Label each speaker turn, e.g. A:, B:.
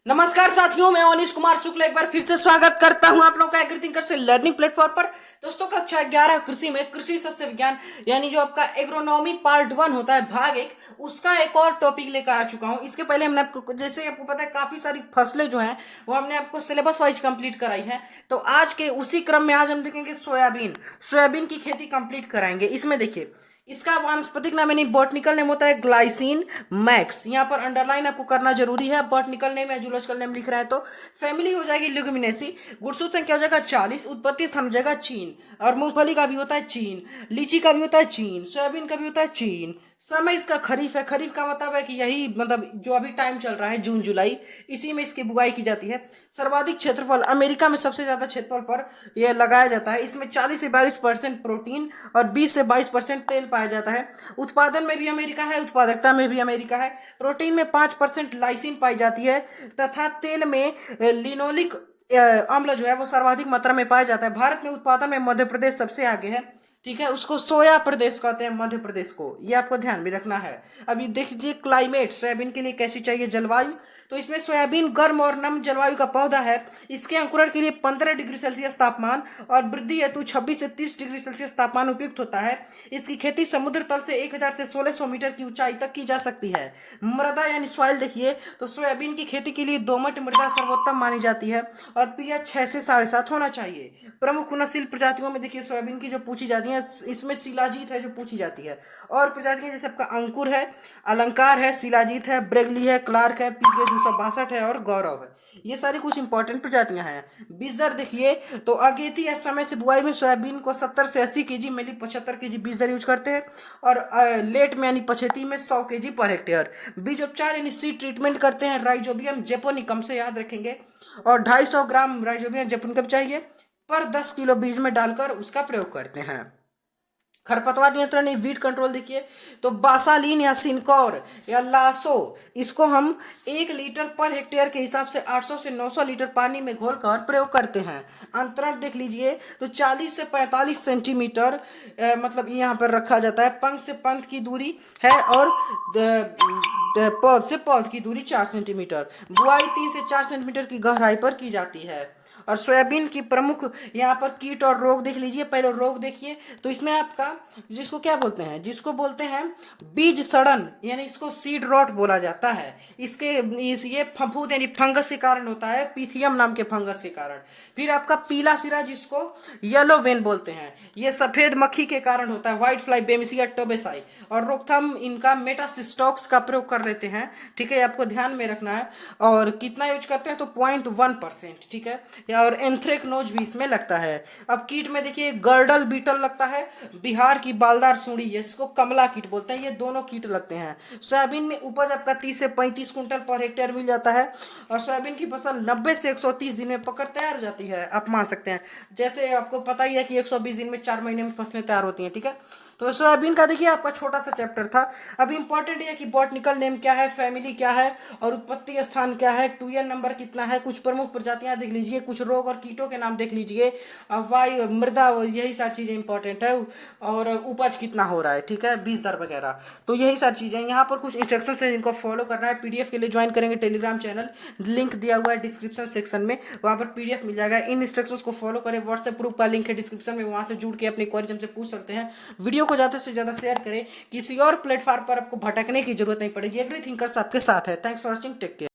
A: नमस्कार साथियों, मैं अनिश कुमार शुक्ल एक बार फिर से स्वागत करता हूं आप लोगों का एग्री थिंकर से लर्निंग प्लेटफॉर्म पर। दोस्तों, कक्षा 11 कृषि में कृषि सस्य विज्ञान यानी जो आपका एग्रोनॉमी पार्ट 1 होता है भाग 1, उसका एक और टॉपिक लेकर आ चुका हूं। इसके पहले हमने आपको, जैसे आपको पता है, काफी सारी फसलें जो हैं वो हमने आपको सिलेबस वाइज कंप्लीट कराई है। तो आज के उसी क्रम में आज हम देखेंगे सोयाबीन सोयाबीन की खेती कंप्लीट कराएंगे। इसमें देखिए, इसका वानस्पतिक नाम यानी बॉटनिकल नेम होता है ग्लाइसिन मैक्स। यहाँ पर अंडरलाइन आपको करना जरूरी है। बॉटनिकल नेम या जूलॉजिकल नेम लिख रहा है तो फैमिली हो जाएगी ल्यूमिनेसी। गुणसूत्र संख्या हो जाएगा 40। उत्पत्ति स्थान हो जाएगा चीन। और मूंगफली का भी होता है चीन, लीची का भी होता है चीन, सोयाबीन का भी होता है चीन। समय इसका खरीफ है। खरीफ का मतलब है कि यही मतलब जो अभी टाइम चल रहा है जून जुलाई, इसी में इसकी बुआई की जाती है। सर्वाधिक क्षेत्रफल अमेरिका में सबसे ज्यादा क्षेत्रफल पर यह लगाया जाता है। इसमें 40 से 42% प्रोटीन और 20 से 22% तेल पाया जाता है। उत्पादन में भी अमेरिका है, उत्पादकता में भी अमेरिका है। प्रोटीन में 5% लाइसिन पाई जाती है तथा तेल में लिनोलिक अम्ल जो है वो सर्वाधिक मात्रा में पाया जाता है। भारत में उत्पादन में मध्य प्रदेश सबसे आगे है। ठीक है, उसको सोया प्रदेश कहते हैं, मध्य प्रदेश को, ये आपको ध्यान में रखना है। अभी देखिए क्लाइमेट सोयाबीन के लिए कैसी चाहिए जलवायु। तो इसमें सोयाबीन गर्म और नम जलवायु का पौधा है। इसके अंकुरण के लिए 15 डिग्री सेल्सियस तापमान और वृद्धि हेतु 26 से 30 डिग्री सेल्सियस तापमान उपयुक्त होता है। इसकी खेती समुद्र तल से 1000 से 1600 मीटर की ऊंचाई तक की जा सकती है। मृदा यानी सॉइल देखिए, तो सोयाबीन की खेती के लिए दोमट मृदा सर्वोत्तम मानी जाती है और पीएच 6 से 7.5 होना चाहिए। प्रमुख उन्नतशील प्रजातियों में देखिए सोयाबीन की जो पूछी जाती है, इसमें शिलाजीत है जो पूछी जाती है। और प्रजातियां जैसे आपका अंकुर है, अलंकार है, शिलाजीत है, ब्रेगली है, क्लार्क है, पीके 262 है और गौरव है। ये सारी कुछ इंपॉर्टेंट प्रजातियां हैं। बीज दर देखिए, तो अगेती इस समय से बुआई में सोयाबीन को 70 से 80 केजी मिली 75 केजी बीज दर यूज करते हैं। और लेट में यानी पछेती में 100 केजी पर हेक्टेयर। बीज उपचार यानी सीड ट्रीटमेंट करते हैं राइजोबियम जेपोनिकम से, याद रखेंगे। और 250 ग्राम राइजोबियम जेपोनिकम चाहिए पर 10 किलो बीज में डालकर उसका प्रयोग करते हैं। खरपतवार नियंत्रण या वीड कंट्रोल देखिए, तो बासालीन या सिनकौर या लासो, इसको हम 1 लीटर पर हेक्टेयर के हिसाब से 800 से 900 लीटर पानी में घोलकर प्रयोग करते हैं। अंतरण देख लीजिए, तो 40 से 45 सेंटीमीटर मतलब यहाँ पर रखा जाता है। पंख से पंख की दूरी है और पौध से पौध की दूरी 4 सेंटीमीटर। बुआई 3 से 4 सेंटीमीटर की गहराई पर की जाती है। और सोयाबीन की प्रमुख यहाँ पर कीट और रोग देख लीजिए। पहले रोग देखिए, तो इसमें आपका जिसको क्या बोलते हैं, जिसको बोलते हैं बीज सड़न, यानी इसको सीड रॉट बोला जाता है। ये फफूंद यानी फंगस के कारण होता है, पीथियम नाम के फंगस के कारण। फिर आपका पीला सिरा जिसको येलो वेन बोलते हैं, ये सफेद मक्खी के कारण होता है, व्हाइट फ्लाई बेमिसिया टोबेसाई। और रोकथाम इनका मेटासिस्टॉक्स का प्रयोग कर लेते हैं। ठीक है, आपको ध्यान में रखना है। और कितना यूज करते हैं, तो 0.1%। ठीक है, और एंथ्रेक्नोज भी इसमें लगता है। अब कीट में देखिए, गर्डल बीटल लगता है, बिहार की बालदार सुंडी, इसको कमला कीट बोलते हैं। ये दोनों कीट लगते हैं। सोयाबीन में उपज आपका 30 से 35 कुंटल पर हेक्टेयर मिल जाता है। और सोयाबीन की फसल 90 से 130 दिन में पकड़ तैयार हो जाती है, आप मान सकते हैं। जैसे आपको पता ही है कि 120 दिन में 4 महीने में फसलें तैयार होती हैं। ठीक है, तो सोयाबीन का देखिए आपका छोटा सा चैप्टर था। अब इंपॉर्टेंट ये कि बॉटनिकल नेम क्या है, फैमिली क्या है और उत्पत्ति स्थान क्या है, 2n नंबर कितना है, कुछ प्रमुख प्रजातियां देख लीजिए, कुछ रोग और कीटों के नाम देख लीजिए, वायु मृदा, यही सारी चीजें इंपॉर्टेंट है। और उपज कितना हो रहा है, ठीक है, बीज दर वगैरह, तो यही सारी चीजें। यहाँ पर कुछ इंस्ट्रक्शन है जिनको फॉलो करना है। पीडीएफ के लिए ज्वाइन करेंगे टेलीग्राम चैनल, लिंक दिया हुआ है डिस्क्रिप्शन सेक्शन में, वहाँ पर पीडीएफ मिल जाएगा। इन इंस्ट्रक्शंस को फॉलो करें। व्हाट्सएप ग्रुप का लिंक है डिस्क्रिप्शन में, वहाँ से जुड़ के अपनी क्वेरीज हमसे पूछ सकते हैं। वीडियो को ज़्यादा से ज़्यादा शेयर करें, किसी और प्लेटफॉर्म पर आपको भटकने की जरूरत नहीं पड़ेगी। एवरीथिंकर्स आपके साथ है। Thanks for watching, take care.